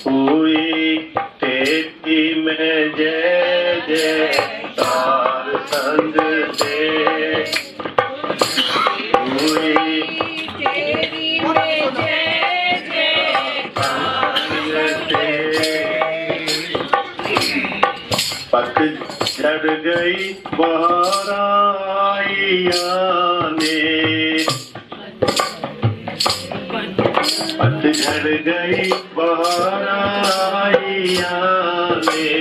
हुई तेरी में जय जयकार संग से, हुई तेरी में जय जयकार से। पतझड़ गई बहार आइया ने, पतझड़ गई बहार आइया ने,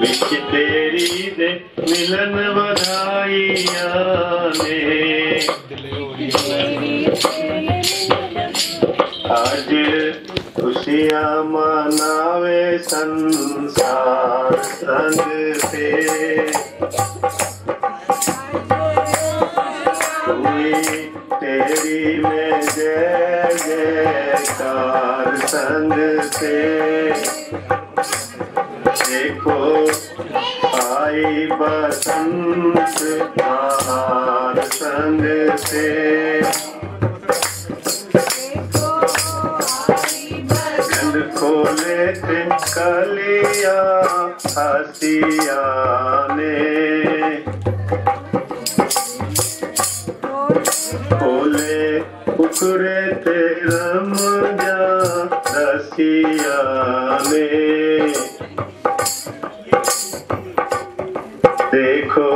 विच तेरी दे मिलन बधाइया ने। आज खुशियाँ मनावे संसार संग से, हुई तेरी में जय जयकार संग से। देखो आई बसंत बहार संग से, गंध खोले थे कलिया हसिया ने, खोले उकरे थे रमजा रसिया ने। देखो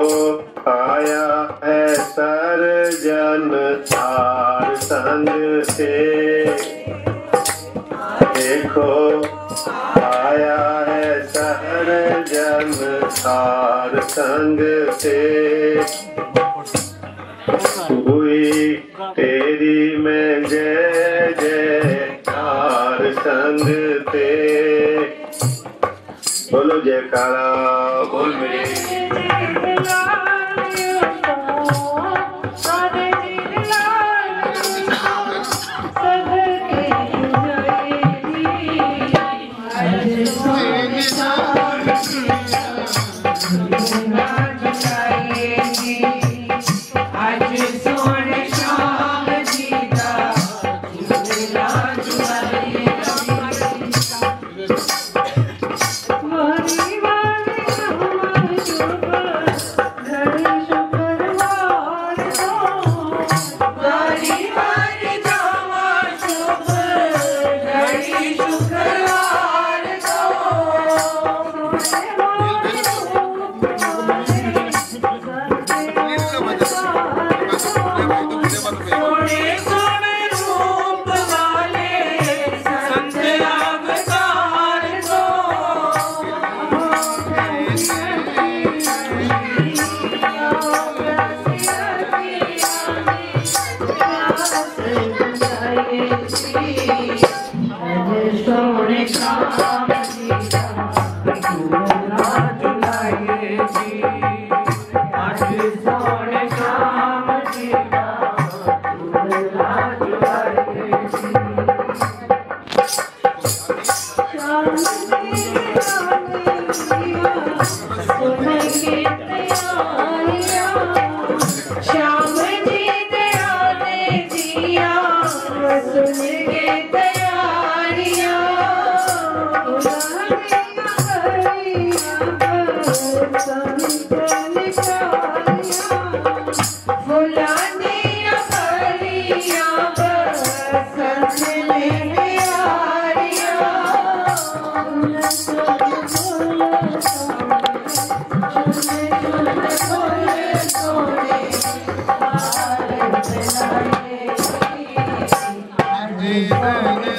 आया है सर्जन तार संग से, देखो आया है सर्जन तार संग से। हुई तेरी में जय जयकार संग से। बोलो जयकारा बोल मेरे।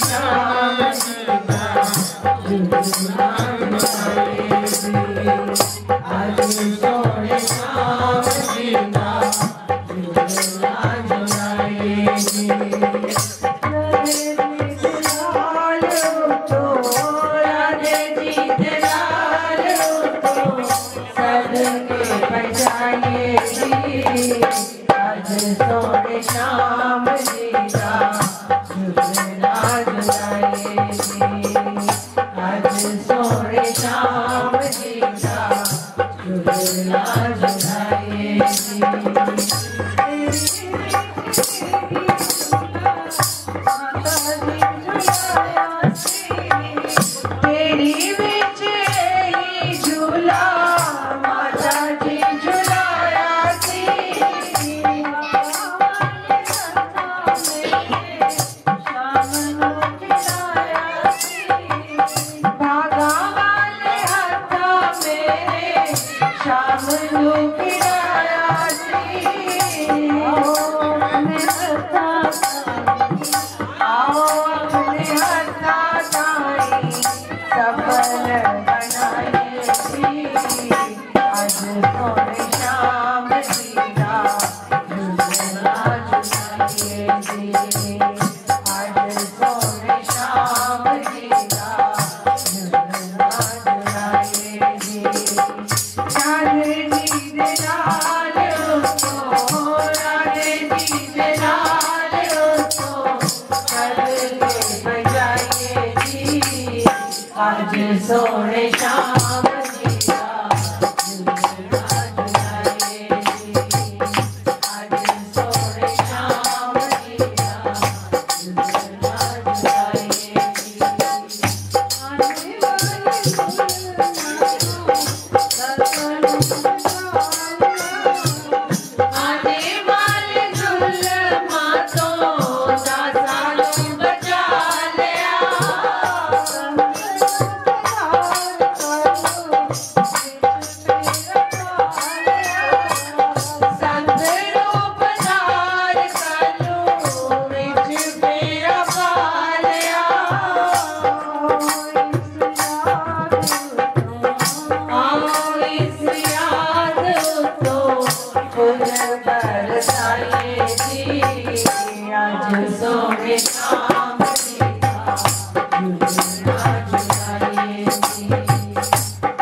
Jai आओ अपने हथाई सफल बनाइए जी। आज सोने शाम जीरा झूलना झुलाइए जी। आज सोने शाम जीरा झूलना झुलाइए जी। राधे जी दे लाल उसको, राधे जी दे लाल उसको करके बजाइए जी। आज सोने शाम जीरा झूलना झुलाइए जी। आज सोने शाम जीरा झूलना झुलाइए जी। आने वाले आने वाले जुल्मा तो 10 सालों बचा लिया। संतरों पधार कलो विच मेरा पालिया। आओ इस याद तो फूल बरसाइए जी। आज सोने शाम जीरा झूलना झुलाइए जी।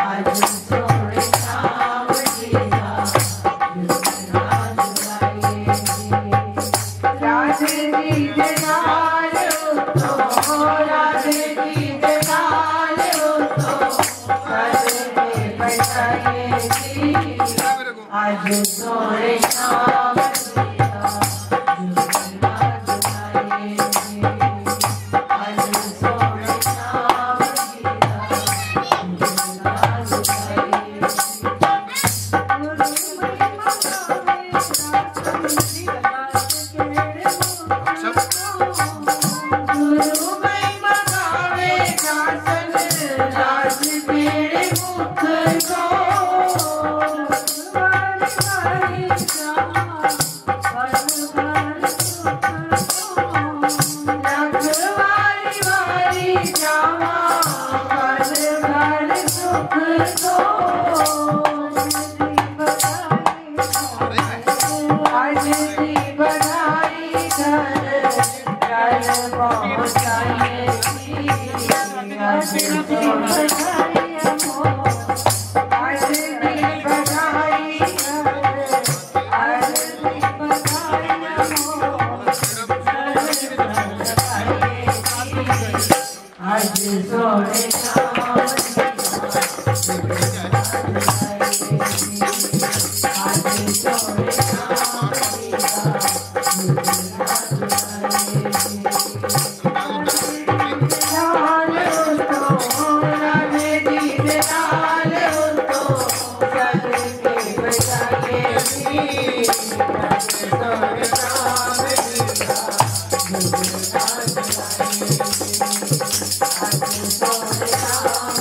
आज सोने शाम जीरा झूलना झुलाइए जी। राधे जी दे लाल उसको, राधे जी दे लाल उसको करके बजाइए जी। आज सोने शाम जीरा झूलना झुलाइए जी। आज सोने शाम जीरा झूलना झुलाइए गुरु महिमा गावे दासन राज तेरे मुख को। रखवाली वाली जावा घर घर सुख को। आज दी बधाई घर घर पहुँचाइए जी। आज दी बधाई आज दी बधाई घर आज दी बधाई आज सोने शाम जीरा आज सोने शाम जीरा लाल उसको, राधे जी दे लाल उसको करके बजाइए जी। आज सोने शाम जीरा झूलना झुलाइए जी। आज सोने शाम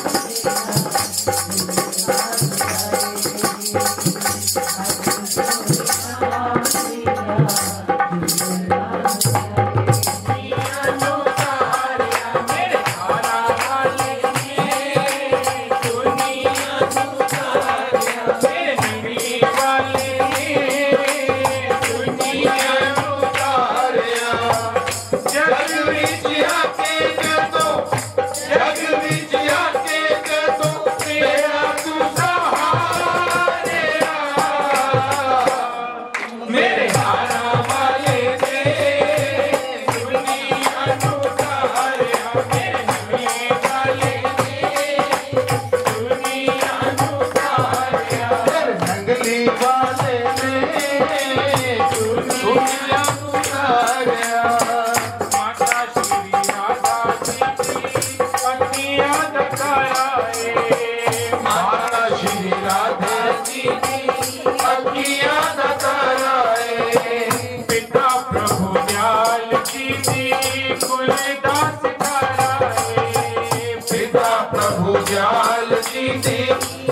जीरा झूलना झुलाइए जी। आज सोने शाम जीरा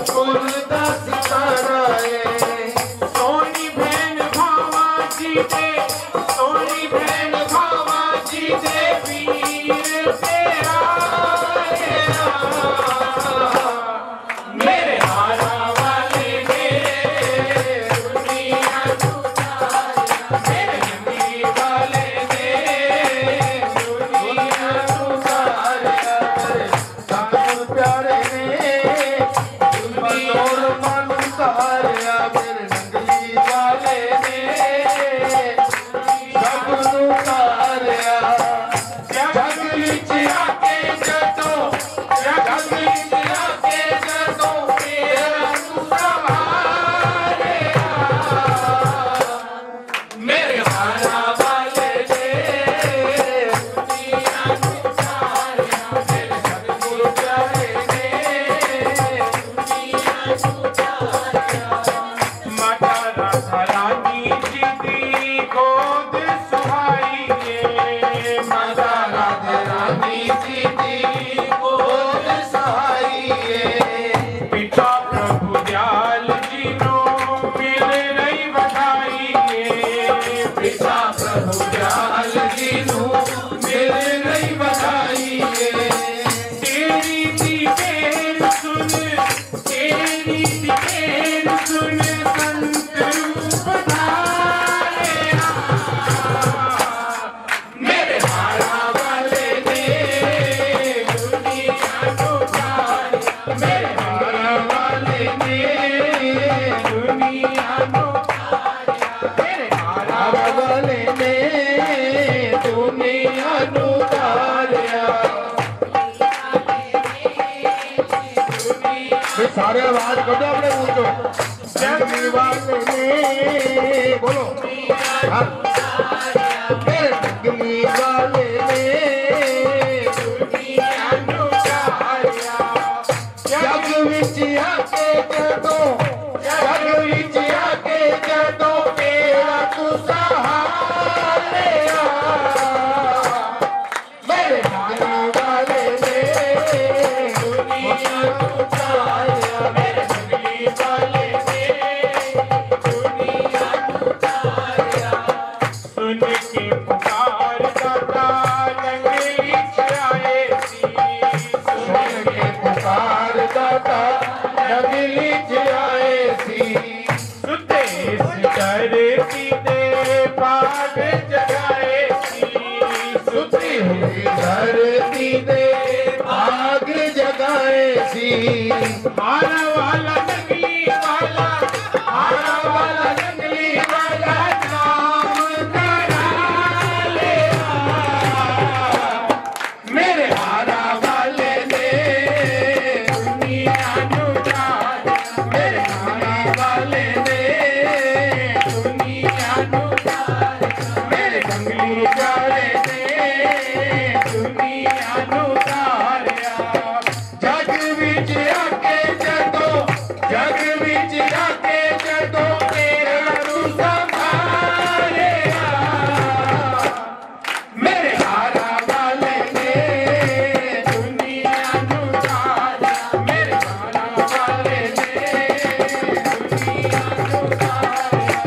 झूलना झुलाइए जी। सोनी बहन भावा जी दे, सोनी बहन माता राधे रानी सीधी बोल सहाइए। पिता प्रभु दयाल जी नो मिल रही बधाइए। पिता प्रभु दयाल जी नु मिल रही बधाइए। तेरी दी बेर सुन, तेरी दी बेर सुन संत रूप धारे। मेरे हारा वाले ने दुनिया को तारिया। मेरे हारा वाले ने दुनिया को तारिया। मेरे हारा वाले ने दुनिया को तारिया। सारे आवाज करो अपने मुंह को। जंगली वाले ने बोलो हाँ। मेरे जंगली वाले ने दुनिया को तारिया। जग विच आके जदों, जग विच आके जदों तेरा तू सहारा। मेरे हारा वाले ने दुनिया को तारिया। मेरे जंगली वाले ने दुनिया को तारिया। सुन के पुकार दाता जंगली छाए सी। सुन के पुकार दाता जंगली जाए सी। सुते धरती दे पाग जगाए सी। सुती हुई धरती दे आग जगाए सी। हारा वाला जंगली वाला, हारा वाला जंगली वाला नाम करा लिया। मेरे हारा वाले ने दुनिया को तारिया। मेरे हारा वाले ने दुनिया को तारिया। मेरे जंगली वाले ने दुनिया को तारिया। जग विच आके जदों, जग विच आके जदों तेरा तू संभालिया। मेरे हारा वाले ने दुनिया को तारिया। मेरे हारा वाले ने दुनिया को तारिया।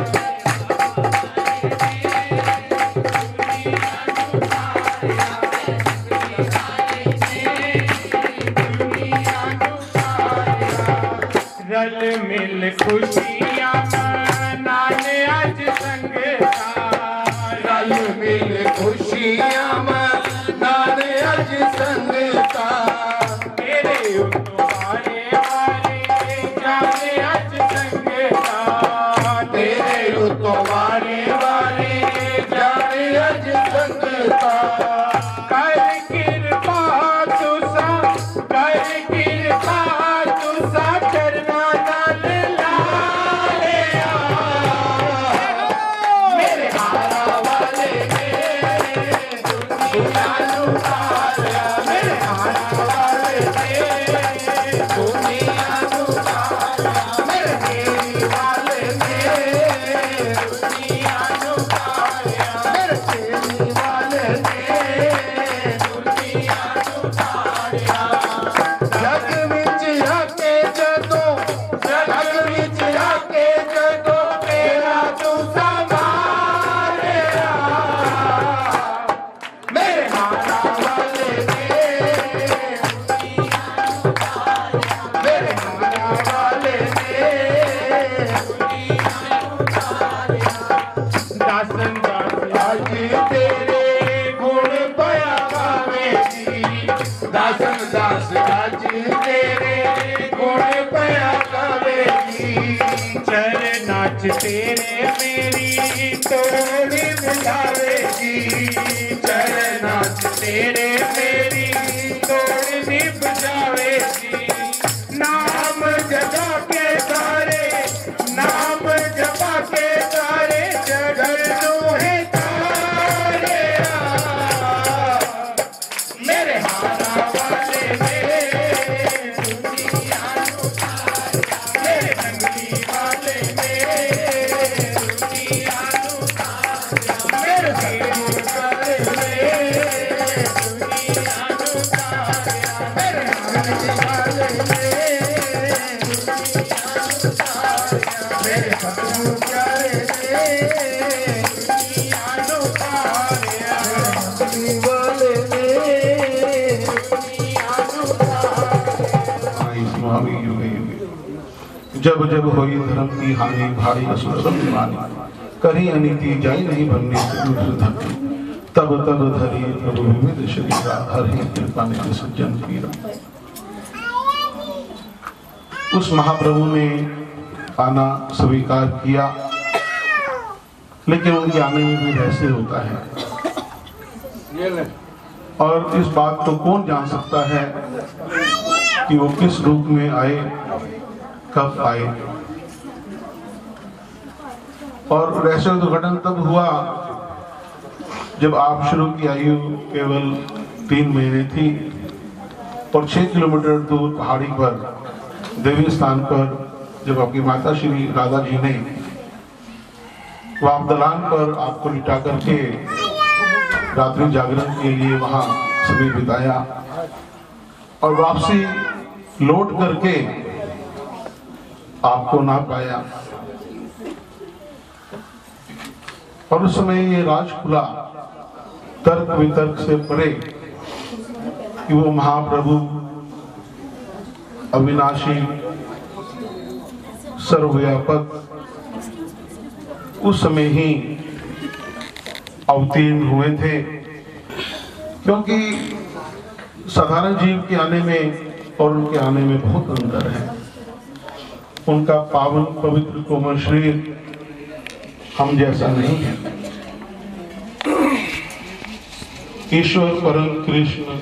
रल मिल खुशियां मनाने आज संगता। रल मिल खुशियां मनाने आज संगता। तेरे तुम्हारे वारे जाने आज संगता। तेरे तुम्हारे वाले जाने आज संगता। कर कृपा तुसा, कर कृपा तुसा करना नल लालिया। मेरे हारा वाले ने दुनिया को तारिया। मेरे हारा वाले ने दुनिया को तारिया। मेरे तेरी वाले ने दुनिया को तारिया। मेरे तेरी वाले ने दुनिया को तारिया। जग विच आके जदों, जग विच आके जदों तेरा तू संभालिया। मेरे हारा वाले ने दुनिया को तारिया। मेरे हारा वाले ने दुनिया को तारिया। दासन दास आज तेरे गुण पया गावे जी। दासन दास आज तेरे गुण पया गावे जी। चरनाच तेरे मेरी तोड़ी मिलावेगी। चरनाच तेरे मेरी तोड़नी बजावेगी। नाम जगा के सारे, नाम जपा के सारे जगत है तारे। मेरे हारा वाले ने दुनिया को तारिया। मेरे जंगली वाले ने दुनिया को तारिया। मेरे जंगली वाले ने जब जब होई धर्म की हानि भारी असुर सब मानी करी अनीति जाई नहीं बनने धरती तब तब धरी प्रभु विविध शरीरा हर ही कृपा ने सज्जन पीरा। उस महाप्रभु ने आना स्वीकार किया, लेकिन उनके आने में भी रहस्य होता है और इस बात को कौन जान सकता है कि वो किस रूप में आए, कब आए। और रहस्य उद्घाटन तब हुआ जब आप शुरू की आयु केवल 3 महीने थी और 6 किलोमीटर दूर पहाड़ी पर देवी स्थान पर जब आपकी माता श्री राधा जी ने वाप दलान पर आपको लिटा करके रात्रि जागरण के लिए वहां समय बिताया और वापसी लौट करके आपको ना पाया और उस समय ये राज खुला तर्क वितर्क से परे कि वो महाप्रभु अविनाशी सर्वव्यापक उस समय ही अवतीर्ण हुए थे, क्योंकि साधारण जीव के आने में और उनके आने में बहुत अंतर है। उनका पावन पवित्र कोमल शरीर हम जैसा नहीं है। ईश्वर परम कृष्ण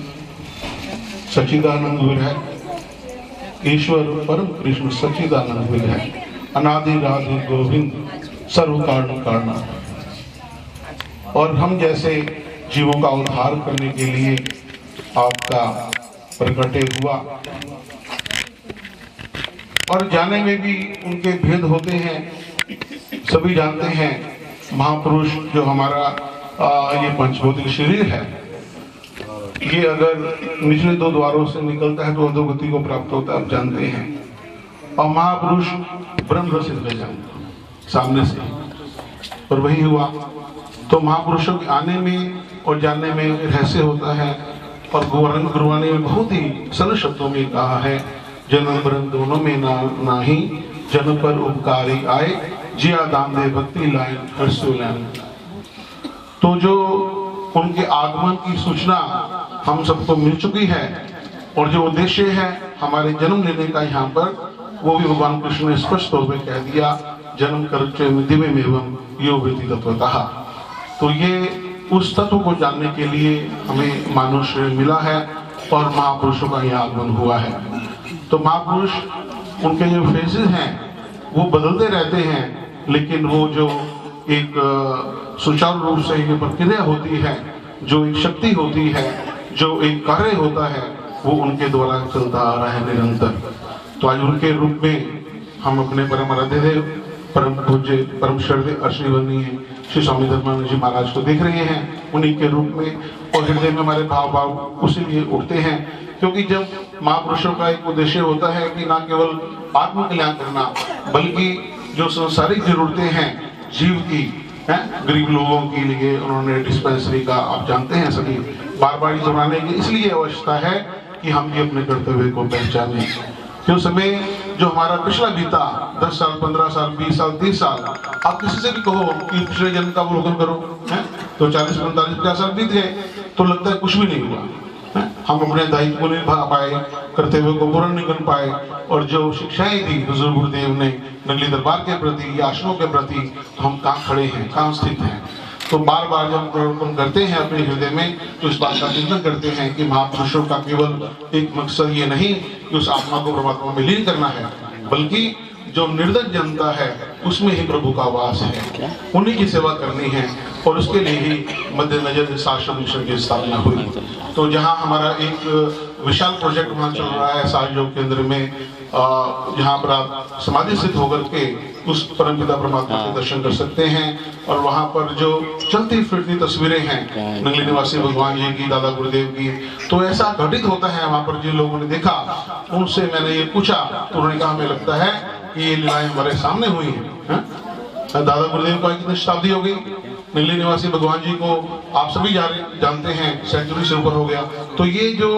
सच्चिदानंद विग्रह, ईश्वर परम कृष्ण सच्चिदानंद विग्रह, अनादि राधे गोविंद सर्व कारण कारणा। और हम जैसे जीवों का उद्धार करने के लिए आपका प्रकटे हुआ। और जाने में भी उनके भेद होते हैं। सभी जानते हैं महापुरुष जो हमारा ये पंचभौतिक शरीर है, ये अगर निचले 2 द्वारों से निकलता है तो अधोगति को प्राप्त होता है, आप जानते हैं। और महापुरुष ब्रह्म रसित गजन सामने से, और वही हुआ। तो महापुरुषों के आने में और जानने में रहस्य होता है। और गोवर्धन गुरुवाणी में बहुत ही सरल शब्दों में कहा है, जन्म मरण दोनों में नाही जन्म पर उपकारी आए, जिया दाम दे भक्ति लाइन हर्षोलान। तो जो उनके आगमन की सूचना हम सबको मिल चुकी है और जो उद्देश्य है हमारे जन्म लेने का यहाँ पर, वो भी भगवान कृष्ण ने स्पष्ट तौर पर कह दिया, जन्म कर दिव्य एवं यो वेति तत्वतः। तो ये उस तत्व को जानने के लिए हमें मानव शरीर मिला है और महापुरुषों का यहाँ आगमन हुआ है। तो महापुरुष उनके जो फेजेस हैं वो बदलते रहते हैं, लेकिन वो जो एक सुचारू रूप से एक प्रक्रिया होती है, जो एक शक्ति होती है, जो एक कार्य होता है, वो उनके द्वारा चलता आ रहा है निरंतर। तो आज उनके रूप में हम अपने परम आराध्य देव, परम पूज्य, परम श्रद्धेय अर्षणीय श्री स्वामी धर्मानंद जी महाराज को देख रहे हैं उन्हीं के रूप में। और हृदय में हमारे भाव उसी लिए उठते हैं, क्योंकि जब महापुरुषों का एक उद्देश्य होता है कि ना केवल आत्म कल्याण करना, बल्कि जो सांसारिक जरूरतें हैं जीव की हैं, गरीब लोगों के लिए उन्होंने डिस्पेंसरी का, आप जानते हैं सभी, बार बार दोहराने की इसलिए आवश्यकता है कि हम भी अपने कर्तव्य को पहचानें। क्यों समय जो हमारा पिछला बीता 10 साल, 15 साल, 20 साल, 30 साल, आप किसी से भी कहो कि पिछले जन्म का अवलोकन करो, है तो 40, 45, 50 साल बीत गए तो लगता है कुछ भी नहीं हुआ है। हम अपने दायित्व को नहीं निभा पाए, कर्तव्य को पूर्ण नहीं कर पाए, और जो शिक्षाएं दी बुजुर्ग गुरुदेव ने नगली दरबार के प्रति या आश्रमों के प्रति, तो हम कहाँ खड़े हैं, कहाँ स्थित हैं। तो बार बार जब प्रवर्तन करते हैं अपने हृदय में, तो इस बात का चिंतन करते हैं कि महापुरुषों का केवल एक मकसद ये नहीं कि उस आत्मा को परमात्मा में लीन करना है, बल्कि जो निर्धन जनता है उसमें ही प्रभु का वास है, उन्हीं की सेवा करनी है। और उसके लिए ही मद्देनजर साश्रम मिशन की स्थापना हुई। तो जहाँ हमारा एक विशाल प्रोजेक्ट वहाँ चल रहा है साज योग केंद्र में, जहाँ पर आप समाधि स्थित होकर के उस परमपिता परमात्मा के दर्शन कर सकते हैं। और वहाँ पर जो चलती फिरती तस्वीरें हैं नगली निवासी भगवान जी की, दादा गुरुदेव की, तो ऐसा घटित होता है वहाँ पर। जिन लोगों ने देखा उनसे मैंने ये पूछा तो उन्होंने कहा हमें लगता है कि ये लीलाएं हमारे सामने हुई हैं। दादा गुरुदेव को कितनी शताब्दी हो गई, नगली निवासी भगवान जी को आप सभी जानते हैं सेंचुरी से ऊपर हो गया। तो ये जो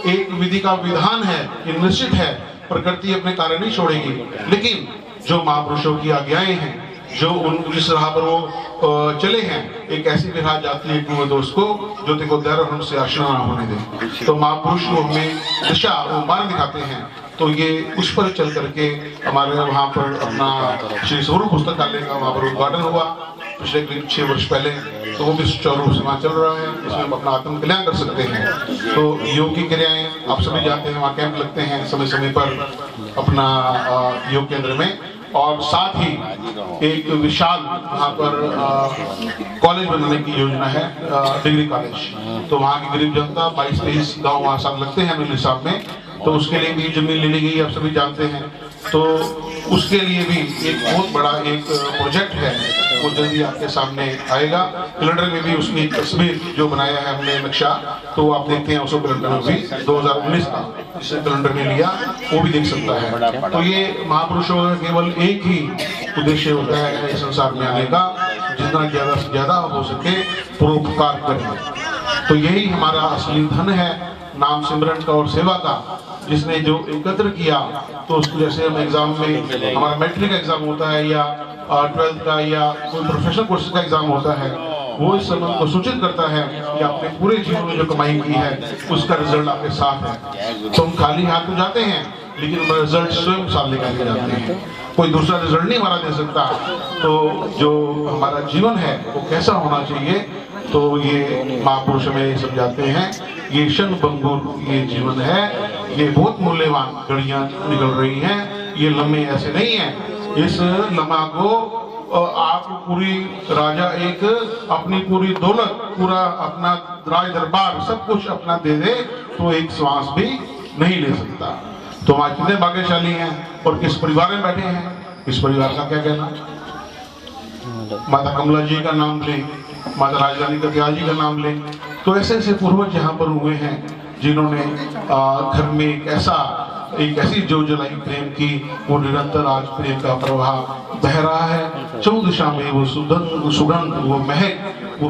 एक विधि का विधान है, ये निश्चित है प्रकृति अपने कार्य नहीं छोड़ेगी, लेकिन जो महापुरुषों की आज्ञाएं हैं, जो उन जिस राह पर वो चले हैं, एक ऐसी विराह जाती है कि वो दोस्त को जो तेको दर हमसे आशना ना होने दे। तो महापुरुष को हमें दिशा वो मार्ग दिखाते हैं। तो ये उस पर चल करके हमारे वहाँ पर अपना श्री स्वरूप पुस्तकालय का वहाँ पर उद्घाटन हुआ पिछले करीब 6 वर्ष पहले। तो वो भी सुचारू रूप से वहाँ चल रहा है, इसमें हम अपना आत्म कल्याण कर सकते हैं। तो योग की क्रियाएं आप सभी जानते हैं, वहाँ कैंप लगते हैं समय समय पर अपना योग केंद्र में, और साथ ही एक विशाल वहाँ पर कॉलेज बनाने की योजना है, डिग्री कॉलेज। तो वहाँ की गरीब जनता 22-23 गाँव वहाँ साथ लगते हैं मिल हिसाब में, तो उसके लिए भी जमीन ले ली गई, आप सभी जानते हैं। तो उसके लिए भी एक बहुत बड़ा एक प्रोजेक्ट है, वो जल्दी आपके सामने आएगा। कैलेंडर में भी उसकी तस्वीर जो बनाया है हमने नक्शा, तो आप देखते हैं उसको कैलेंडर में भी 2019 का जिसे कैलेंडर में लिया वो भी देख सकता है। तो ये महापुरुषों का केवल एक ही उद्देश्य होता है इस संसार में आने का, जितना ज्यादा से ज्यादा हो सके परोपकार करें। तो यही हमारा असली धन है, नाम सिमरन का और सेवा का। जिसने जो एकत्र किया, तो उसको जैसे हम एग्जाम में हमारा मैट्रिक का एग्जाम होता है या 12th का या कोई प्रोफेशनल कोर्स का एग्जाम होता है, वो इस संबंध को सूचित करता है कि आपने पूरे जीवन में जो कमाई की है उसका रिजल्ट आपके साथ है। तो हम खाली हाथ तो जाते हैं, लेकिन रिजल्ट स्वयं साथ लेकर के जाते हैं, कोई दूसरा रिजल्ट नहीं हमारा दे सकता। तो जो हमारा जीवन है वो कैसा होना चाहिए, तो ये महापुरुष हमें समझाते हैं। ये क्षण भंगुर ये जीवन है, ये बहुत मूल्यवान घड़ियां निकल रही हैं, ये लम्हे ऐसे नहीं है। इस लम्हा को आप पूरी राजा एक अपनी पूरी दौलत, पूरा अपना राज दरबार सब कुछ अपना दे दे तो एक श्वास भी नहीं ले सकता। तो आज कितने भाग्यशाली हैं और किस परिवार में बैठे हैं, इस परिवार का क्या कहना। माता कमला जी का नाम लें, माता राजरानी कत्याल जी का नाम लें, तो ऐसे ऐसे पूर्वज यहाँ पर हुए हैं जिन्होंने घर में एक ऐसी जो जलाई प्रेम की, वो निरंतर आज प्रेम का प्रवाह बह रहा है। 14 दिशा में वो सुगंध वो महक वो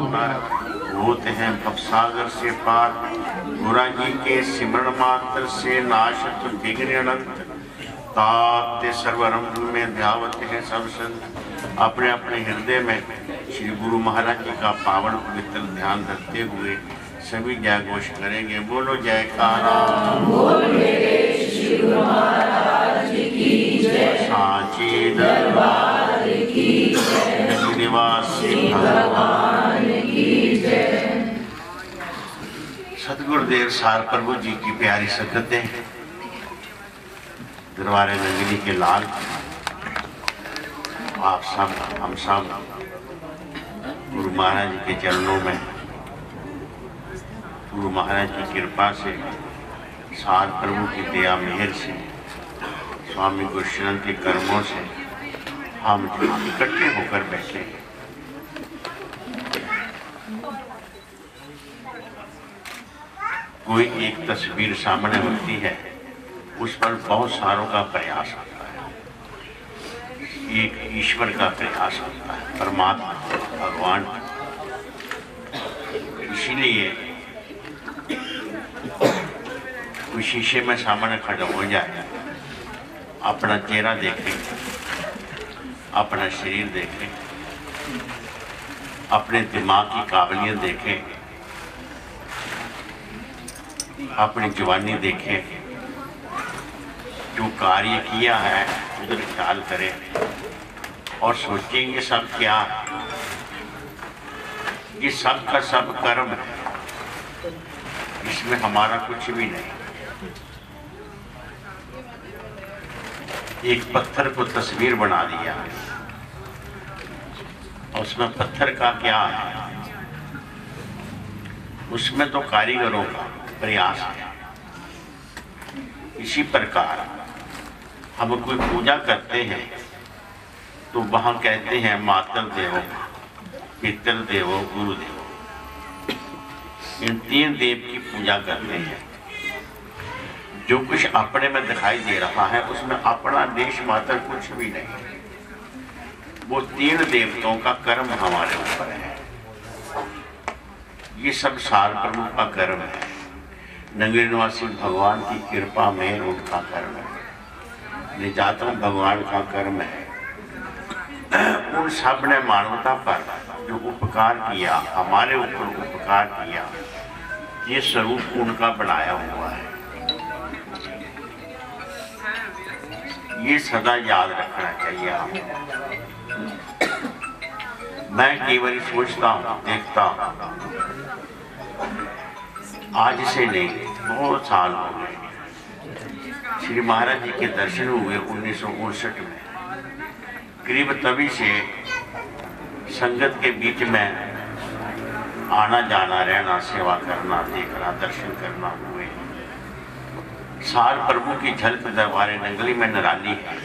होते हैं भवसागर से पार, गुरा जी के सिमरण मात्र से नाशत विघ्न अनंत, ताते सर्वरंभ में ध्यावत है सब संत। अपने अपने हृदय में श्री गुरु महाराज जी का पावन पवित्र ध्यान रखते हुए सभी जय घोष करेंगे। बोलो जयकारा, सांची दरबार की जय, निवासी भगवान की जय। सतगुरुदेव सार प्रभु जी की प्यारी संगतें, दरबार नगरी के लाल, आप सब हम सब गुरु महाराज के चरणों में, गुरु महाराज की कृपा से, सार प्रभु की दया मेहर से, स्वामी गुरुशरण के कर्मों से हम इकट्ठे होकर बैठे हैं। कोई एक तस्वीर सामने होती है, उस पर बहुत सारों का प्रयास होता है, एक ईश्वर का प्रयास होता है, परमात्मा भगवान। इसीलिए कोई शीशे में सामने खड़ा हो जाए, अपना चेहरा देखें, अपना शरीर देखें, अपने दिमाग की काबिलियत देखें, अपनी जवानी देखें, जो कार्य किया है उधर ख्याल करें और सोचेंगे सब क्या है। ये सब का सब कर्म है, इसमें हमारा कुछ भी नहीं। एक पत्थर को तस्वीर बना दिया और उसमें पत्थर का क्या है, उसमें तो कारीगरों का प्रयास है। इसी प्रकार हम कोई पूजा करते हैं तो वहां कहते हैं मातर देवो, पितर देवो, गुरु देवो। इन 3 देव की पूजा करते हैं। जो कुछ अपने में दिखाई दे रहा है उसमें अपना देश मात्र कुछ भी नहीं, वो 3 देवताओं का कर्म हमारे ऊपर है। ये सब सार प्रभु का कर्म है, नगरी निवासी भगवान की कृपा में उनका कर्म है। निजातन भगवान का कर्म है। उन सब ने मानवता पर जो उपकार किया, हमारे ऊपर उपकार किया, ये स्वरूप उनका बनाया हुआ है। ये सदा याद रखना चाहिए हमें। मैं कई बार सोचता हूँ, देखता हूँ, आज से नहीं बहुत साल हो गए श्री महाराज जी के दर्शन हुए 1959 में। करीब तभी से संगत के बीच में आना जाना, रहना, सेवा करना, देखना, दर्शन करना हुए। साल प्रभु की झलक दरबारे नंगली में निराली है।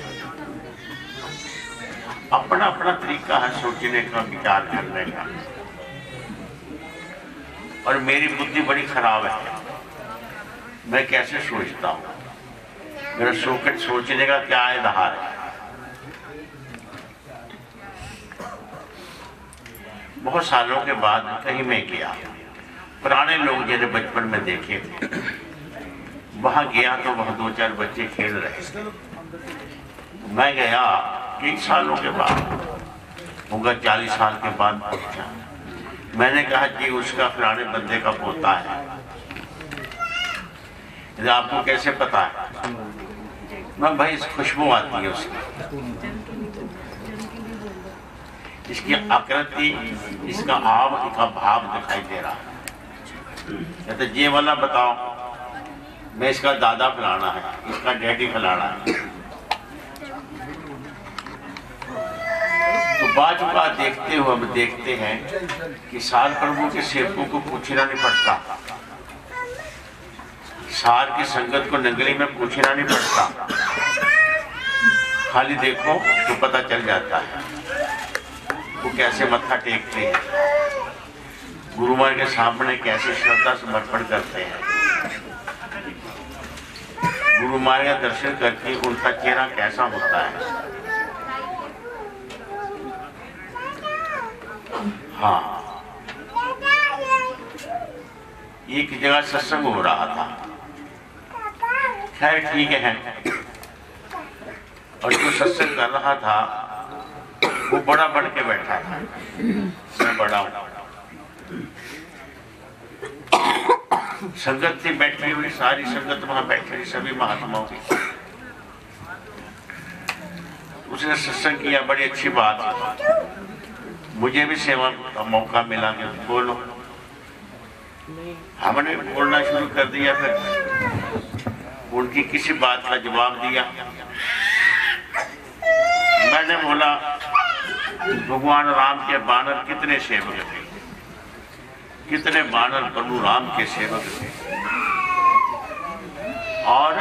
अपना अपना तरीका है सोचने का, विचार करने का, और मेरी बुद्धि बड़ी खराब है। मैं कैसे सोचता हूँ, मेरा सोचने का क्या आधार है। बहुत सालों के बाद कहीं मैं गया, पुराने लोग जिन्हें बचपन में देखे थे, वहां गया तो वहां 2-4 बच्चे खेल रहे थे। मैं गया कई सालों के बाद, होगा 40 साल के बाद पहुंचा। मैंने कहा कि उसका फलाने बंदे का पोता है। आपको कैसे पता है? मैं भाई खुशबू आती है उसकी, इसकी आकृति, इसका आव, इसका भाव दिखाई दे रहा है। तो ये वाला बताओ, मैं इसका दादा फलाना है, इसका डैडी फलाना है। तो बात देखते हुए हम देखते हैं कि सार प्रभु के सेवकों को पूछना नहीं पड़ता, सार की संगत को नगरी में पूछना नहीं पड़ता, खाली देखो तो पता चल जाता है वो कैसे मत्था टेकते हैं, गुरु महाराज के सामने कैसे श्रद्धा समर्पण करते हैं, गुरु महाराज का दर्शन करके उनका चेहरा कैसा होता है। हाँ, एक जगह सत्संग हो रहा था, खैर ठीक है, और जो सत्संग कर रहा था वो बड़ा बढ़ के बैठा था, मैं बड़ा हूं। संगत थी बैठी हुई, सारी संगत वहां बैठी हुई, सभी महात्माओं की। उसने सत्संग किया, बड़ी अच्छी बात, मुझे भी सेवा का मौका मिला कि बोलो। हमने बोलना शुरू कर दिया, फिर उनकी किसी बात का जवाब दिया। मैंने बोला भगवान राम के बानर कितने सेवक थे, कितने बानर प्रभु राम के सेवक थे, और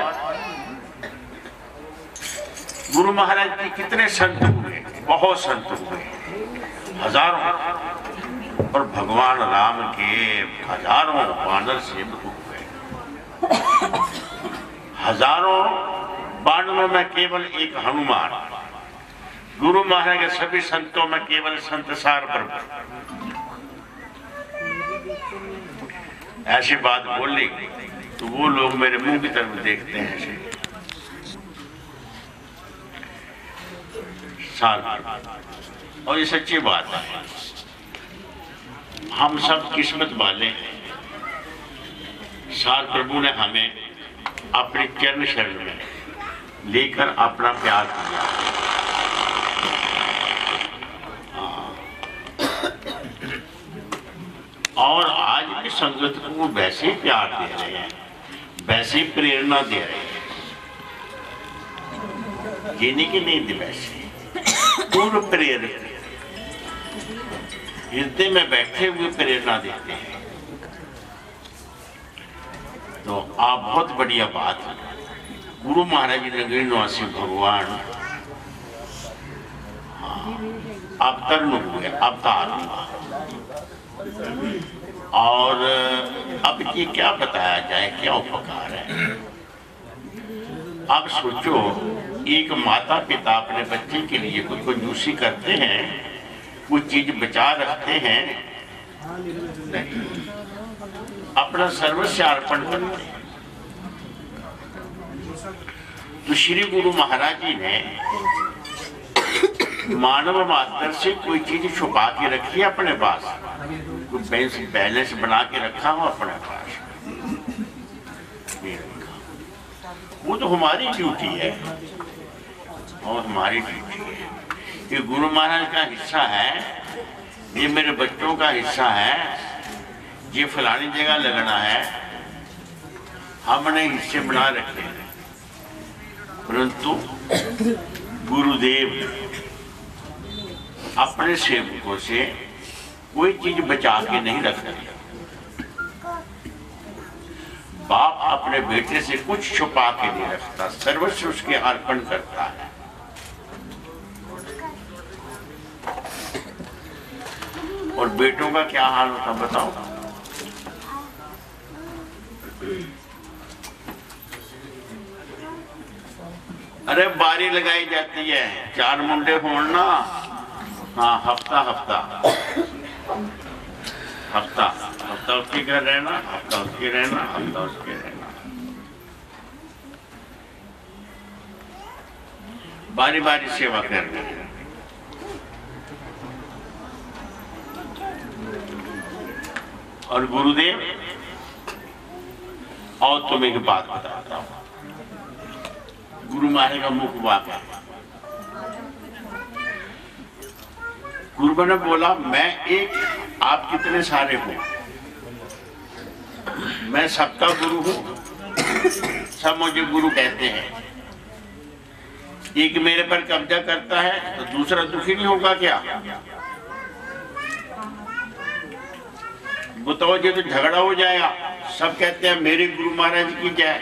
गुरु महाराज के कितने संत हुए, बहुत संत हुए, हजारों, और भगवान राम के हजारों बानर सेवक हुए। हजारों बानरों में केवल एक हनुमान, गुरु महाराज के सभी संतों में केवल संत सार प्रभु। ऐसी बात बोली तो वो लोग मेरे मुंह की तरफ देखते हैं, सार, और ये सच्ची बात है। हम सब किस्मत वाले हैं, सार प्रभु ने हमें अपने चरण शरण में लेकर अपना प्यार किया। और आज की संगत को वैसे प्यार दे रहे हैं, वैसे प्रेरणा दे रहे हैं, ये नहीं कि नहीं दे, वैसे पूर्व प्रेरित हृदय में बैठे हुए प्रेरणा देते हैं। तो आप बहुत बढ़िया बात है, गुरु महाराज जी नगरी निवासी भगवान अवतरण हुए, अवतार हुआ। और अब ये क्या बताया जाए, क्या उपकार है। अब सोचो, एक माता पिता अपने बच्चे के लिए कुछ कंजूसी करते हैं, कुछ चीज बचा रखते हैं, नहीं, अपना सर्वस्व अर्पण करते हैं। तो श्री गुरु महाराज जी ने मानव मात्र से कोई चीज छुपा के रखी है अपने पास, कोई बैलेंस बना के रखा हो अपने पास, वो तो हमारी ड्यूटी है और हमारी ड्यूटी है कि गुरु महाराज का हिस्सा है, ये मेरे बच्चों का हिस्सा है, ये फलानी जगह लगना है, हमने हिस्से बना रखे हैं। परंतु गुरुदेव अपने सेवकों से कोई चीज बचा के नहीं रखते। बाप अपने बेटे से कुछ छुपा के नहीं रखता, सर्वस्व उसके अर्पण करता है। और बेटों का क्या हाल होता बताओ। अरे बारी लगाई जाती है, 4 मुंडे हों ना, हाँ हफ्ता हफ्ता हफ्ता हफ्ता उसके घर रहना, हफ्ता उसके रहना, हफ्ता उसके रहना, बारी बारी सेवा करनी। और गुरुदेव, और तुम्हें एक बात बताता हूं, गुरु महाराज का मुख वाक्य, गुरु ने बोला मैं एक, आप कितने सारे हो, मैं सबका गुरु हूं, सब मुझे गुरु कहते हैं। एक मेरे पर कब्जा करता है तो दूसरा दुखी नहीं होगा क्या? बताओ, ये तो झगड़ा हो जाएगा। सब कहते हैं मेरे गुरु महाराज की जय,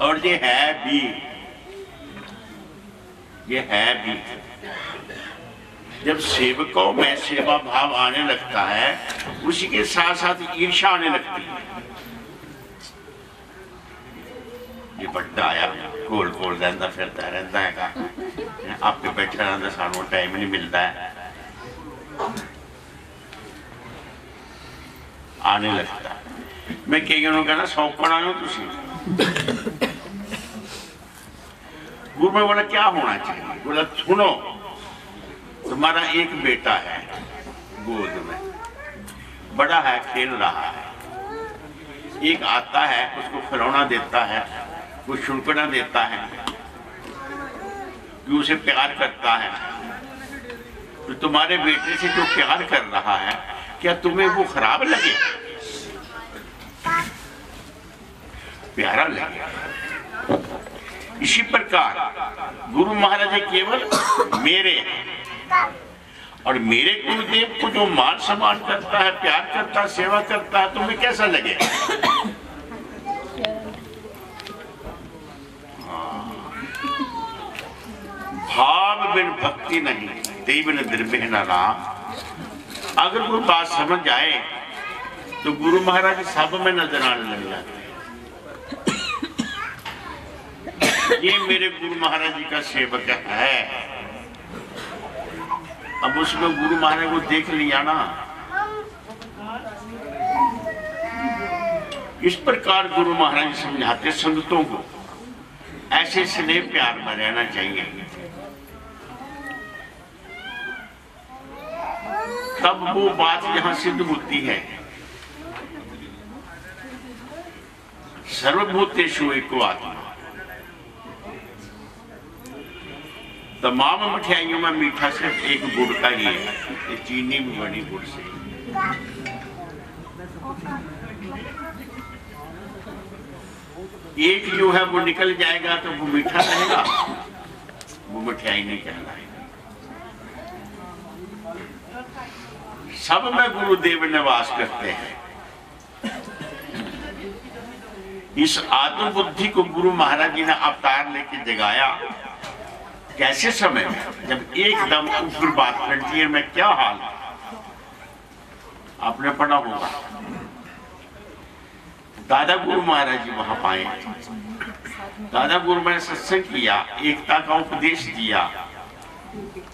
और ये है भी, ये है भी। जब सेवकों में सेवा भाव आने लगता है, उसी के साथ साथ ईर्ष्या आने लगती है। ये बड्डा आया, गोल गोल रहता फिरता रहता है, आपके बैठे रहता, सानू टाइम नहीं मिलता है, आने लगता है। मैं कई जनों कहना सौंपण आयो तुसी। गुरु में बोला क्या होना चाहिए? बोला सुनो, तुम्हारा एक बेटा है गोद में, बड़ा है, खेल रहा है, एक आता है उसको खिलौना देता है, वो छुड़कना देता है, कि उसे प्यार करता है। तो तुम्हारे बेटे से जो प्यार कर रहा है, क्या तुम्हें वो खराब लगे? प्यारा लगे। इसी प्रकार गुरु महाराज केवल मेरे हैं, और मेरे गुरुदेव को जो मान सम्मान करता है, प्यार करता है, सेवा करता है, तुम्हें कैसा लगे? भाव बिन भक्ति नहीं, ते बिन निर्भय न राम। अगर कोई बात समझ आए तो गुरु महाराज सब में नजर आने लग जाते हैं। ये मेरे गुरु महाराज जी का सेवक है। अब उसमें गुरु महाराज को देख लिया ना, इस प्रकार गुरु महाराज समझाते संगतों को ऐसे स्नेह प्यार में रहना चाहिए, तब वो बात यहां सिद्ध होती है। सर्वभूतेषु एको आत्मा। तमाम मिठाइयों में मीठा सिर्फ एक गुड़ का ही है, ये चीनी भी बनी गुड़ से। एक जो है वो निकल जाएगा तो वो मीठा रहेगा, वो मिठाई नहीं कहलाएगा। सब में गुरुदेव निवास करते हैं। इस आत्म बुद्धि को गुरु महाराज जी ने अवतार लेके जगाया। कैसे समय में, जब एकदम ऊपर बात फ्रंटियर में क्या हाल, आपने पढ़ा होगा। दादा गुरु महाराज जी वहां पाए, दादा गुरु ने सत्संग किया, एकता का उपदेश दिया,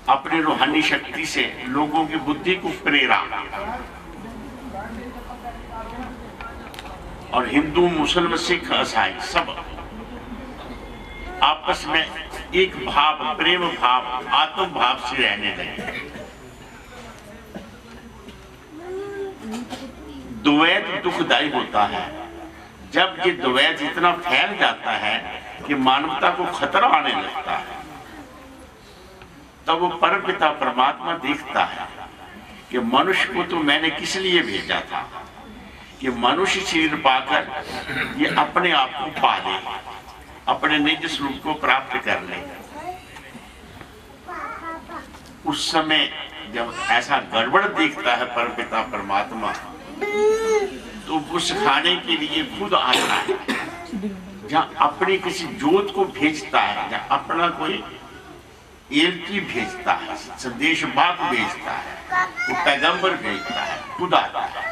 अपनी रूहानी शक्ति से लोगों की बुद्धि को प्रेरा। और हिंदू, मुसलमान, सिख, ईसाई सब आपस में एक भाव, प्रेम भाव, आत्म भाव से रहने लगे। द्वैत दुखदायी होता है। जब ये द्वैत इतना फैल जाता है कि मानवता को खतरा आने लगता है, तब वो परमपिता परमात्मा देखता है कि मनुष्य को तो मैंने किस लिए भेजा था कि मनुष्य शरीर पाकर ये अपने आप को पा ले, अपने निज स्वरूप को प्राप्त कर ले। उस समय जब ऐसा गड़बड़ देखता है परमपिता परमात्मा, तो वो सिखाने के लिए खुद आता है। जहाँ अपनी किसी जोत को भेजता है, जहाँ अपना कोई एलटी भेजता है, संदेश बात भेजता है, वो पैगंबर भेजता है, खुद आता है।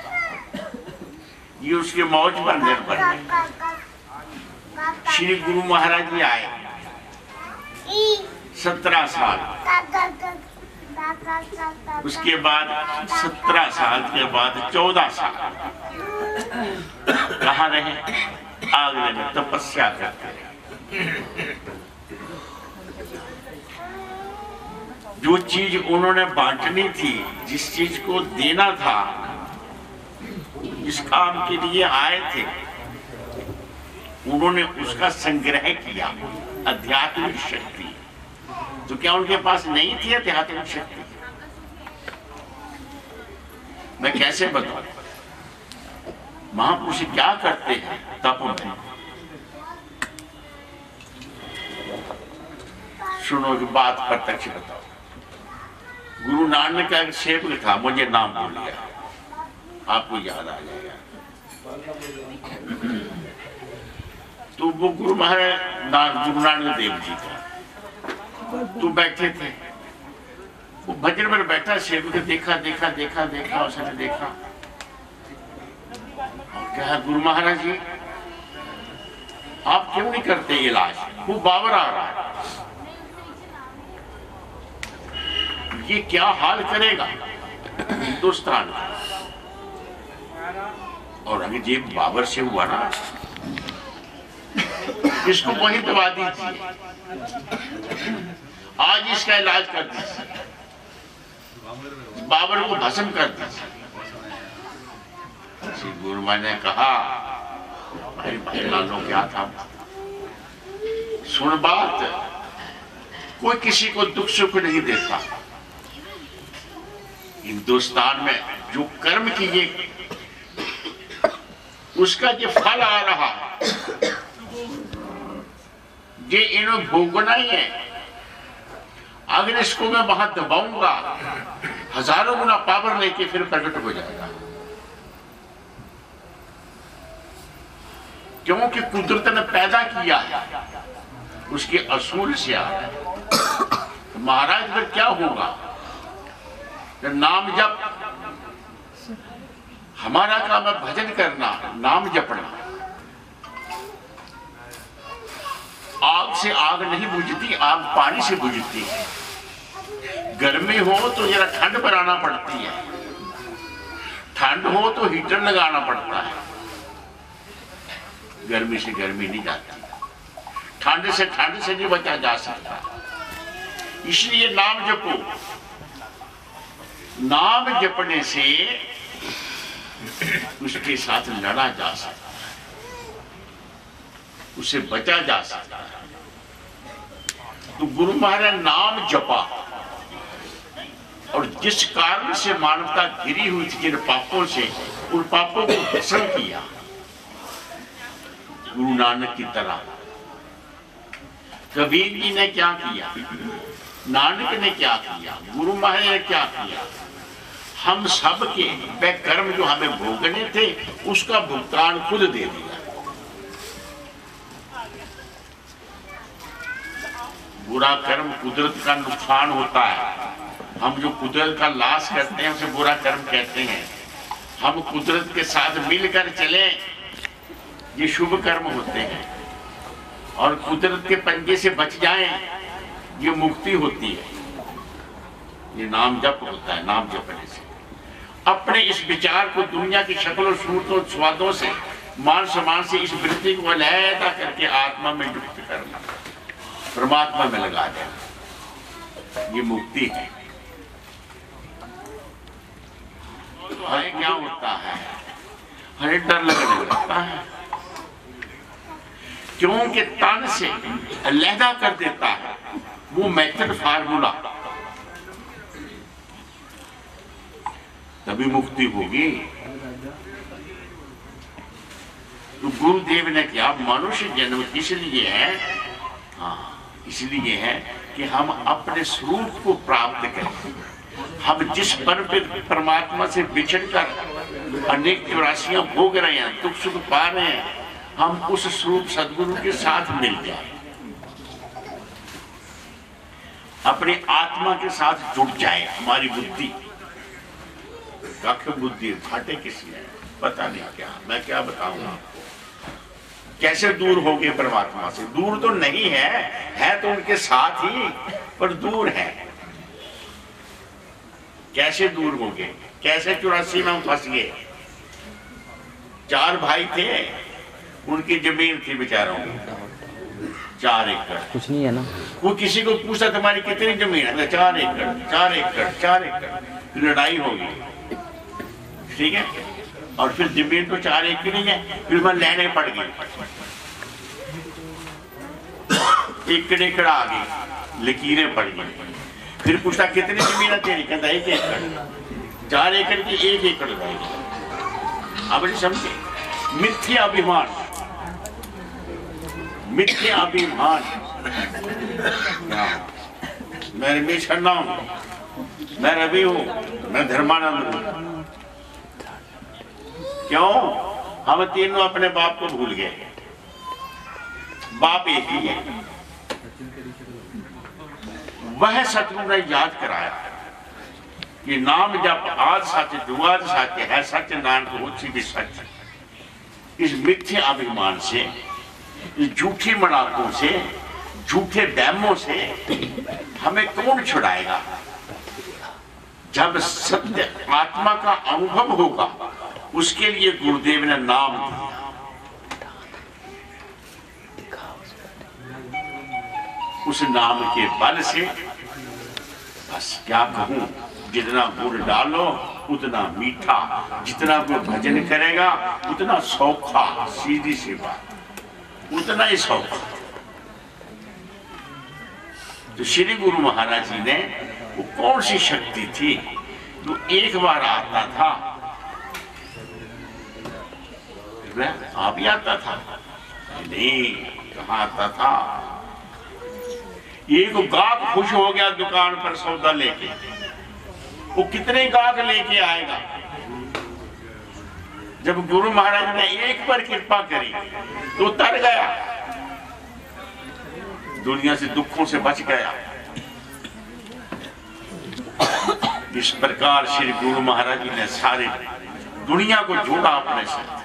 ये उसके मौज पर निर्भर है। श्री गुरु महाराज जी आए 17 साल, उसके बाद 17 साल के बाद 14 साल कहाँ रहे? आगरे में तपस्या करते रहे। जो चीज उन्होंने बांटनी थी, जिस चीज को देना था, जिस काम के लिए आए थे, उन्होंने उसका संग्रह किया। आध्यात्मिक शक्ति तो क्या उनके पास नहीं थी? आध्यात्मिक शक्ति मैं कैसे बताऊं? महापुरुष क्या करते हैं तप में? सुनो कि बात प्रत्यक्ष बताओ। गुरु नानक का एक सेवक था, मुझे नाम भूल गया, आपको याद आ जाएगा। तो वो गुरु महाराज गुरु नानक देव जी का तो बैठे थे, वो भजन में बैठा, सेवक देखा देखा देखा देखा, उसने देखा और कहा, गुरु महाराज जी आप क्यों नहीं करते इलाज? वो बाबर आ रहा है, ये क्या हाल करेगा हिंदुस्तान का। और अगर ये बाबर से हुआ ना, इसको वही दवा दीजिए, आज इसका इलाज कर दीजिए, बाबर को भस्म कर दीजिए। श्री गुरु महाराज ने कहा, भाई लालो क्या था, सुन बात, कोई किसी को दुख सुख नहीं देता। हिंदुस्तान में जो कर्म किए उसका जो फल आ रहा, ये इन्हें भोगना ही है। अगर इसको मैं वहां दबाऊंगा, हजारों गुना पावर लेके फिर प्रकट हो जाएगा। क्योंकि कुदरत ने पैदा किया है, उसके असूल से आ रहा है। महाराज फिर क्या होगा? नाम जप, हमारा काम है भजन करना, नाम जपना। आग से आग नहीं बुझती, आग पानी से बुझती है। गर्मी हो तो जरा ठंड बनाना पड़ती है, ठंड हो तो हीटर लगाना पड़ता है। गर्मी से गर्मी नहीं जाती, ठंड से नहीं बचा जा सकता। इसलिए नाम जपो। नाम जपने से उसके साथ लड़ा जा सकता है, उसे बचा जा सकता है। तो गुरु महाराज नाम जपा, और जिस कारण से मानवता घिरी हुई थी जिन पापों से, उन पापों को भस्म किया गुरु नानक की तरह। कबीर जी ने क्या किया, नानक ने क्या किया, गुरु महाराज ने क्या किया। हम सब के वे कर्म जो हमें भोगने थे, उसका भुगतान खुद दे दिया। बुरा कर्म कुदरत का नुकसान होता है। हम जो कुदरत का लाश करते हैं उसे बुरा कर्म कहते हैं। हम कुदरत के साथ मिलकर चले, ये शुभ कर्म होते हैं। और कुदरत के पंजे से बच जाएं, ये मुक्ति होती है। ये नाम जप होता है। नाम जपने से अपने इस विचार को दुनिया की शक्लों सूरतों स्वादों से मान सम्मान से इस वृत्ति को अलहदा करके आत्मा में युक्त करना, परमात्मा में लगा देना, ये मुक्ति है। हमें क्या होता है, हमें डर लगने लगता है, क्योंकि तन से अलहदा कर देता है वो मेथड फार्मूला, तभी मुक्ति होगी। तो गुरुदेव ने क्या, मनुष्य जन्म इसलिए है, हाँ इसलिए है कि हम अपने स्वरूप को प्राप्त करें। हम जिस पर परमात्मा से बिछड़ कर अनेक चौरासियां भोग रहे हैं, दुख सुख पा रहे हैं, हम उस स्वरूप सदगुरु के साथ मिल जाए, अपनी आत्मा के साथ जुड़ जाए। हमारी बुद्धि बुद्धि फाटे किसी है, पता नहीं क्या, मैं क्या बताऊंगा आपको। कैसे दूर हो गए परमात्मा से? दूर तो नहीं है तो उनके साथ ही, पर दूर है। कैसे दूर हो गए? कैसे 84 में फंस गए? 4 भाई थे, उनकी जमीन थी बेचारों की 4 एकड़। कुछ नहीं है ना, वो किसी को पूछा तुम्हारी कितनी जमीन है? 4 एकड़, 4 एकड़, 4 एकड़। लड़ाई होगी, ठीक है, और फिर जमीन तो 4 एकड़ ही है, फिर वहां लेने पड़ गई, एकड़ एकड़ आ गई, लकीरें पड़ गई। फिर पूछा कितनी जमीन है तेरी? कहता 1 एकड़। 4 एकड़ की 1 एकड़ रहेगी। अब समझे, मिथ्या अभिमान, मिथ्या अभिमान। मैं रमेश खन्ना हूं, मैं रवि हूं, मैं धर्मानंद हूं। क्यों? हम तीनों अपने बाप को भूल गए। बाप एक ही है। वह सतगुरु ने याद कराया कि नाम जप आज सच जुआज सच है, सच नानक होछि भी सच। इस मिथ्या अभिमान से, इस झूठी मनाकों से, झूठे वहमों से हमें कौन छुड़ाएगा? जब सत्य आत्मा का अनुभव होगा, उसके लिए गुरुदेव ने नाम दिया। उस नाम के बल से बस क्या कहूं, जितना गुड़ डालो उतना मीठा, जितना कोई भजन करेगा उतना सौखा, सीधी सी बात, उतना ही सौखा। तो श्री गुरु महाराज जी ने, वो कौन सी शक्ति थी जो एक बार आता था, आप ही आता था? नहीं, कहाँ आता था? एक गाहक खुश हो गया दुकान पर सौदा लेके, वो कितने गाहक लेके आएगा? जब गुरु महाराज ने एक पर कृपा करी तो तर गया, दुनिया से दुखों से बच गया। इस प्रकार श्री गुरु महाराज जी ने सारे दुनिया को जोड़ा अपने साथ।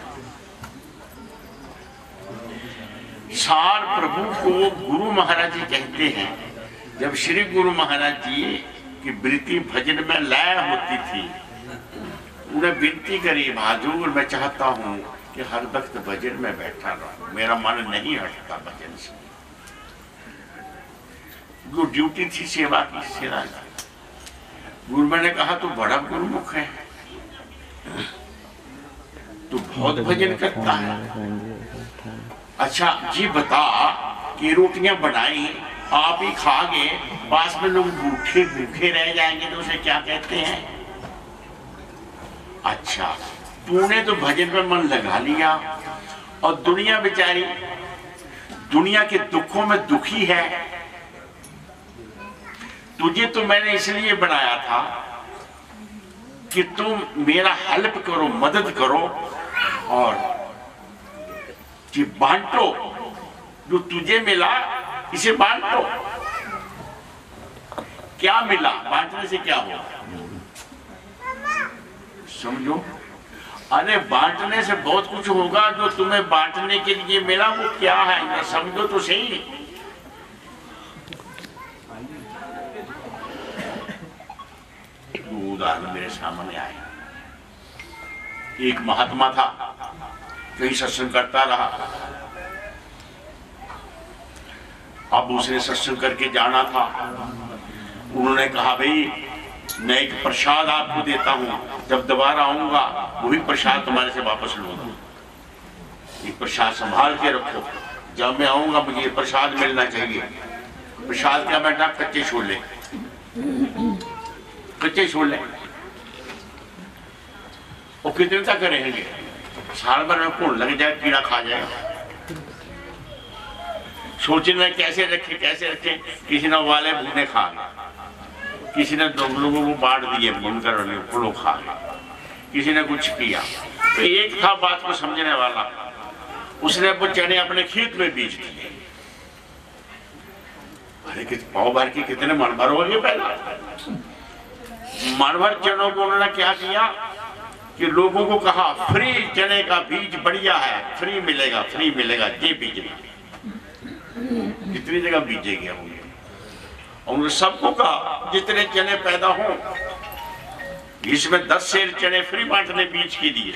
सार प्रभु को गुरु महाराज जी कहते हैं। जब श्री गुरु महाराज जी की वृत्ति भजन में लय होती थी, उन्हें विनती करी, हाजूर मैं चाहता हूं कि हर वक्त भजन में बैठा रहूं, मेरा मन नहीं हटता भजन से। जो ड्यूटी थी सेवा की, सेवा की। गुरु ने कहा तू बड़ा गुरुमुख है, तू बहुत भजन करता है। अच्छा जी बता कि रोटियां बनाई आप ही खा गए, पास में लोग भूखे भूखे रह जाएंगे तो उसे क्या कहते हैं? अच्छा, तूने तो भजन पर मन लगा लिया और दुनिया बेचारी दुनिया के दुखों में दुखी है। तुझे तो मैंने इसलिए बनाया था कि तुम मेरा हेल्प करो, मदद करो और कि बांटो, जो तुझे मिला इसे बांटो। क्या मिला? बांटने से क्या होगा? समझो, अरे बांटने से बहुत कुछ होगा। जो तुम्हें बांटने के लिए मिला वो क्या है, समझो तो सही। उदाहरण मेरे सामने आया। एक महात्मा था, कहीं सत्संग करता रहा। अब उसने सत्संग करके जाना था। उन्होंने कहा भाई मैं एक प्रसाद आपको देता हूं, जब दोबारा आऊंगा वही प्रसाद तुम्हारे से वापस लूंगा, ये प्रसाद संभाल के रखो, जब मैं आऊंगा मुझे प्रसाद मिलना चाहिए। प्रसाद क्या बेटा? कच्चे छोले, कच्चे छोले। वो कितने तक रहेंगे? साल भर में कौन लग जाए, कीड़ा खा जाएगा। सोचने में कैसे रखे कैसे रखे, किसी ने वाले भूने खा गए, किसी ने दो लोगों को बांट दिए भूनकर वो खा गए, किसी ने कुछ किया। तो एक था बात को समझने वाला, उसने वो चने अपने खेत में बीज दिए। अरे पाव भर के कितने मन भर हो गए, पहला मन भर चनों को उन्होंने क्या किया कि लोगों को कहा फ्री चने का बीज बढ़िया है, फ्री मिलेगा, फ्री मिलेगा, ये बीजना। कितनी जगह बीजे गए होंगे। और उन्होंने सबको कहा जितने चने पैदा हो इसमें 10 सेर चने फ्री बांटने बीज के लिए।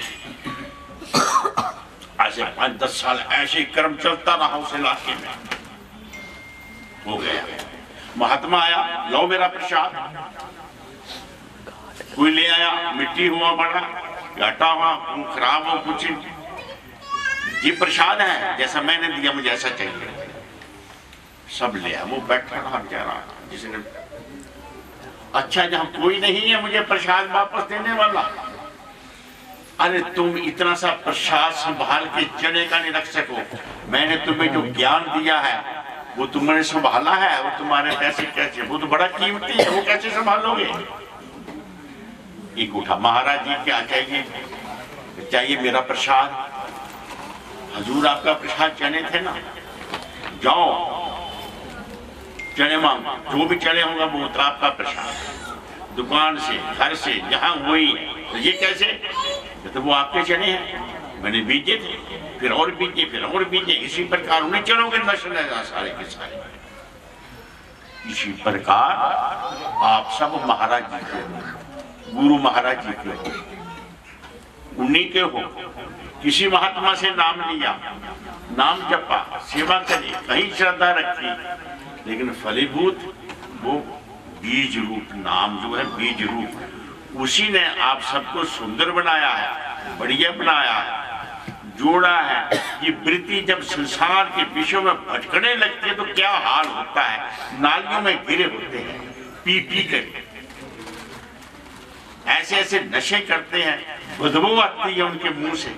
ऐसे 5-10 साल ऐसे क्रम चलता रहा उस इलाके में। हो गया, महात्मा आया, लो मेरा प्रसाद। कोई ले आया, मिट्टी हुआ बड़ा, घाटा हुआ, खराब हो कुछ, ये प्रसाद है, जैसा मैंने दिया मुझे ऐसा चाहिए। सब लिया, वो बैठा रहा बेचारा। जिसने अच्छा जहां कोई नहीं है मुझे प्रसाद वापस देने वाला, अरे तुम इतना सा प्रसाद संभाल के चने का नहीं रख सको, मैंने तुम्हें जो ज्ञान दिया है वो तुमने संभाला है, वो तुम्हारे पैसे कैसे, वो तो बड़ा कीमती है, वो कैसे संभालोगे? एक उठा, महाराज जी क्या चाहिए? चाहिए मेरा प्रसाद। हजूर आपका प्रसाद चने थे ना, जाओ चने मांगो, जो भी चने होगा वो तो आपका प्रसाद, दुकान से घर से जहां वही। तो ये कैसे? तो वो आपके चने हैं, मैंने बीजे थे, फिर और बीजे, फिर और बीजे, इसी प्रकार उन्हें चनों के नशे सारे के सारे। इसी प्रकार आप सब महाराज जी के हो, गुरु महाराज जी के हो, उन्हीं के हो। किसी महात्मा से नाम लिया, नाम जपा, सेवा करी, कहीं श्रद्धा रखी, लेकिन फलीभूत वो बीज रूप नाम जो है, बीज रूप उसी ने आप सबको सुंदर बनाया है, बढ़िया बनाया है, जोड़ा है। ये वृत्ति जब संसार के विषयों में भटकने लगती है तो क्या हाल होता है, नालियों में गिरे होते हैं, पी पी कर ऐसे ऐसे नशे करते हैं, बदबू आती है उनके मुंह से।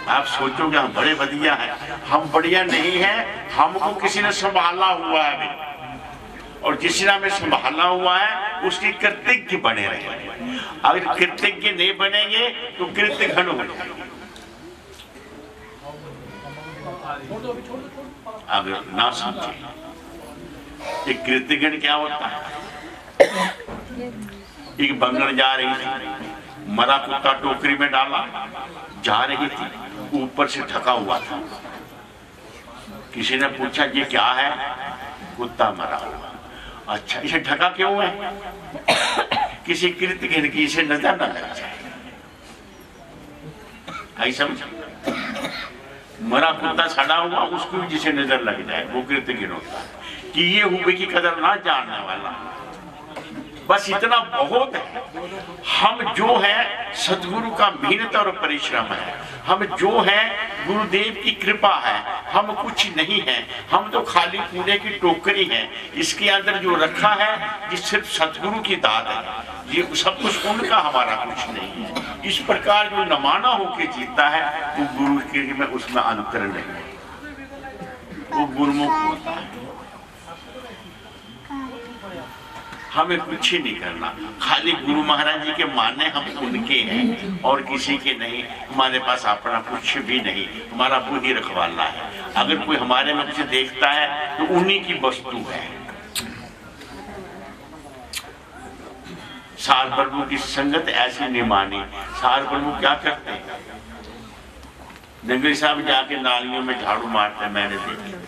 आप सोचोगे हम बड़े बढ़िया हैं, हम बढ़िया नहीं हैं, हमको किसी ने संभाला हुआ है अभी, और जिसने हमें संभाला हुआ है उसके कृतज्ञ बने रहे। अगर कृतज्ञ नहीं बनेंगे तो कृत्य घन हो जाएगा। अगर ना समझे एक कृतज्ञ क्या होता है। एक बंगड़ जा रही थी, मरा कुत्ता टोकरी में डाला, जा रही थी, ऊपर से ढका हुआ था। किसी ने पूछा ये क्या है? कुत्ता मरा हुआ। अच्छा, इसे ढका क्यों है? किसी कृतज्ञ की इसे नजर न लग जाए। आई समझ? मरा कुत्ता सड़ा हुआ, उसको भी जिसे नजर लग जाए वो कृतज्ञ होता है। कि ये हुए की कदर ना जानने वाला, बस इतना बहुत है। हम जो है सदगुरु का मेहनत और परिश्रम है, हम जो है गुरुदेव की कृपा है, हम कुछ नहीं है, हम तो खाली कूड़े की टोकरी है। इसके अंदर जो रखा है ये सिर्फ सदगुरु की दात है, ये सब कुछ उनका, हमारा कुछ नहीं है। इस प्रकार जो नमाना होके जीता है वो गुरु के में उसमें अंतर नहीं है, वो गुरुमुख होता है। हमें कुछ ही नहीं करना, खाली गुरु महाराज जी के माने हम उनके हैं और किसी के नहीं। हमारे पास अपना कुछ भी नहीं, हमारा वो ही रखवाला है। अगर कोई हमारे में कुछ देखता है तो उन्हीं की वस्तु है। सार प्रभु की संगत ऐसी नहीं मानी। सार प्रभु क्या करते हैं? नगरी साहब जाके नालियों में झाड़ू मारते, मैंने देखा।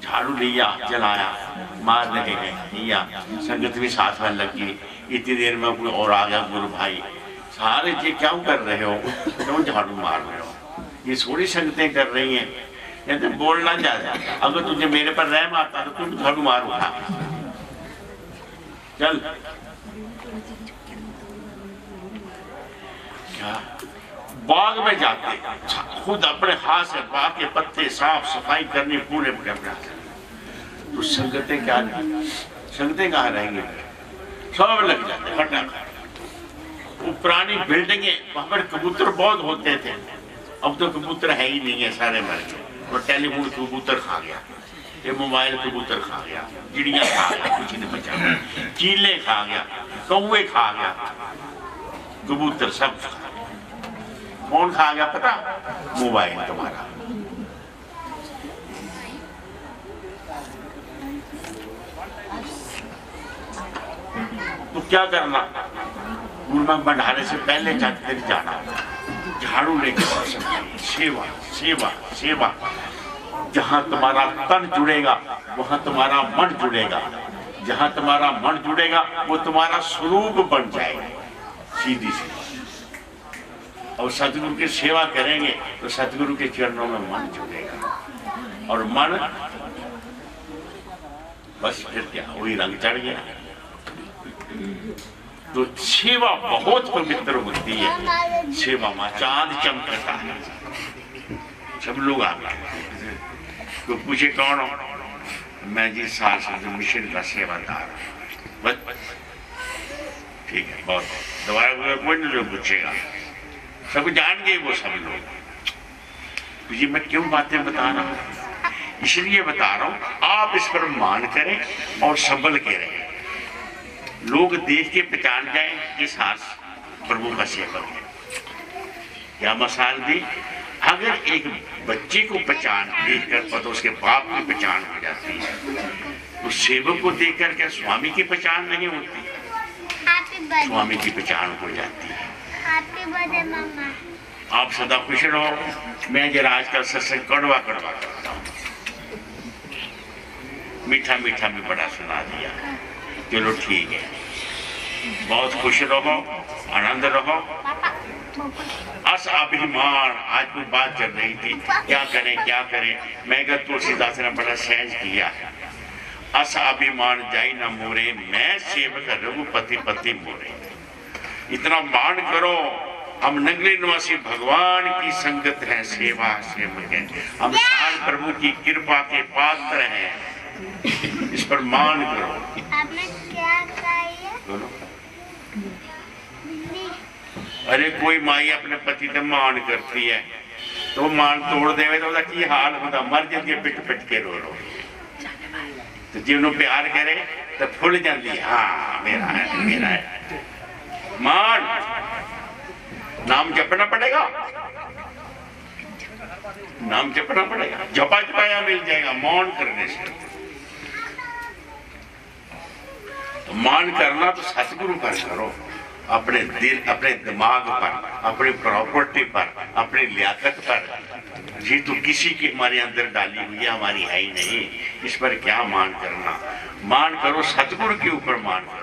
झाड़ू लिया, जलाया, मार रहे हैं, लिया, संगत भी साथ में लगी। इतनी देर में कोई और आ गया, गुरु भाई सारे जी क्या कर रहे हो, क्यों झाड़ू मार रहे हो, ये थोड़ी संगतें कर रही हैं। कहते बोलना ज्यादा, अगर तुझे मेरे पर रहम आता तो तुम झाड़ू मार उठा। चल क्या बाग में जाते खुद अपने हाथ से बाग के पत्ते साफ सफाई करनी पूरे तो संगतें क्या नहीं, संगतें कहाँ रहेंगे, सब लग जाते फटाफट। वो पुरानी बिल्डिंगें, वहां पर कबूतर बहुत होते थे, अब तो कबूतर है ही नहीं है, सारे मर गए। और टेलीफोन कबूतर खा गया, ये मोबाइल कबूतर खा गया, चिड़िया खा गया, कुछ नहीं बचा, चीले खा गया, कौवे खा गया, कबूतर सब खा गया। कौन खा गया पता? मोबाइल तुम्हारा। तो क्या करना, भंडारे से पहले जाकर जाना, झाड़ू लेकर सेवा सेवा सेवा। जहां तुम्हारा तन जुड़ेगा वहां तुम्हारा मन जुड़ेगा, जहां तुम्हारा मन जुड़ेगा वो तुम्हारा स्वरूप बन जाएगा, सीधी सी। और सतगुरु की सेवा करेंगे तो सतगुरु के चरणों में मन जुड़ेगा, और मन बस फिर क्या वही रंग चढ़ गया। तो सेवा बहुत पवित्र होती है, सेवा में चांद चमकता है। सब लोग आ गए, तो पूछे कौन हो, मैं जी सार मिशन का सेवादार। बस ठीक है, बहुत दोबारा कोई नहीं लोग पूछेगा, सब जान गए वो सब लोग। तो ये मैं क्यों बातें बता रहा हूँ, इसलिए बता रहा हूँ आप इस पर मान करें और सबल के रहें, लोग देख के पहचान जाएं कि सास प्रभु का सेवक है। क्या मिसाल दी, अगर एक बच्चे को पहचान देखकर पता उसके बाप की पहचान हो जाती है, तो सेवक को देखकर क्या स्वामी की पहचान नहीं होती? स्वामी की पहचान हो जाती है। आप सदा खुश रहो। मैं जरा आजकल सत्संग कड़वा कड़वा करता हूँ, मीठा मीठा भी बड़ा सुना दिया, चलो ठीक है, बहुत खुश रहो, आनंद रहो। अस अभिमान, आज कोई बात चल रही थी, क्या करें क्या करें, मैं कहा तुलसीदास ने बड़ा सहज किया, अस अभिमान जाई ना मोरे, मैं सेवक रघुपति पति मोरे। इतना मान करो, हम नगरी निवासी भगवान की संगत है, सेवा सेवक है, हम साल प्रभु की कृपा के पात्र हैं, इस पर मान करो। आपने क्या कहा? बोलो। अरे कोई माई अपने पति से मान करती है तो मान तोड़ देवे तो की हाल होता, मर जाती है पिट पिट के रो रो। तो जिन्होंने प्यार करे तो फुल जाती है, हाँ मेरा है मेरा है। मान, नाम जपना पड़ेगा, नाम जपना पड़ेगा, जपा जपाया मिल जाएगा मौन करने से। तो मान करना तो सतगुरु पर करो, अपने दिल, अपने दिमाग पर, अपनी प्रॉपर्टी पर, अपनी लियाकत पर। ये तो किसी की हमारे अंदर डाली हुई है, हमारी है ही नहीं, इस पर क्या मान करना। मान करो सतगुरु के ऊपर मान करो।